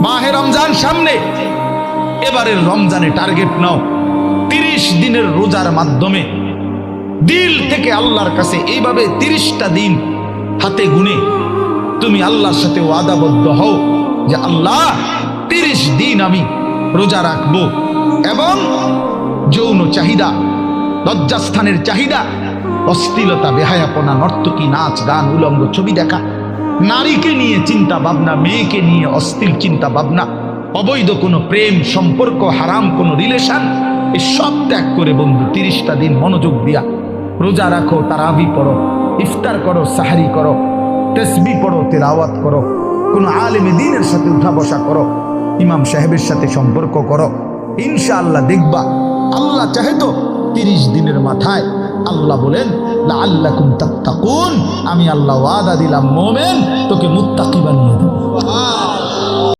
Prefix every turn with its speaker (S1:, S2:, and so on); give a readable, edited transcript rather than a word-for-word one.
S1: মাহে রমজান সামনে, এবারের রমজানে টার্গেট নাও 30 দিনের রোজার মাধ্যমে দিল থেকে আল্লাহর কাছে এইভাবে 30টা দিন হাতে গুনে তুমি আল্লাহর সাথে ওয়াদাবদ্ধ হও যে আল্লাহ 30 দিন আমি রোজা রাখবো। এবং যৌন চাহিদা, লজ্জাস্থানের চাহিদা, অশ্লীলতা, বেহায়াপনা, নর্তকী, নাচ গান, উলঙ্গ ছবি দেখা, নারীকে নিয়ে চিন্তা ভাবনা, মেয়েকে নিয়ে অশ্লীল চিন্তা ভাবনা, অবৈধ কোনো প্রেম সম্পর্ক, হারাম কোনো রিলেশন, এই সব ত্যাগ করে বন্ধু 30টা দিন মনোযোগ দিয়া রোজা রাখো, তারাবি পড়ো, ইফতার করো, সাহারি করো, তাসবিহ পড়ো, তেলাওয়াত করো, কোনো আলেমে দ্বীনের সাথে উঠা বসা করো, ইমাম সাহেবের সাথে সম্পর্ক করো। ইনশাআল্লাহ দেখবা আল্লাহ চাহে তো 30 দিনের মাথায় আল্লাহ বলেন লাআল্লাকুম তাত্তাকুন, আমি আল্লাহ ওয়াদা দিলাম মোমেন তোকে মুত্তাকি বানিয়ে দেব।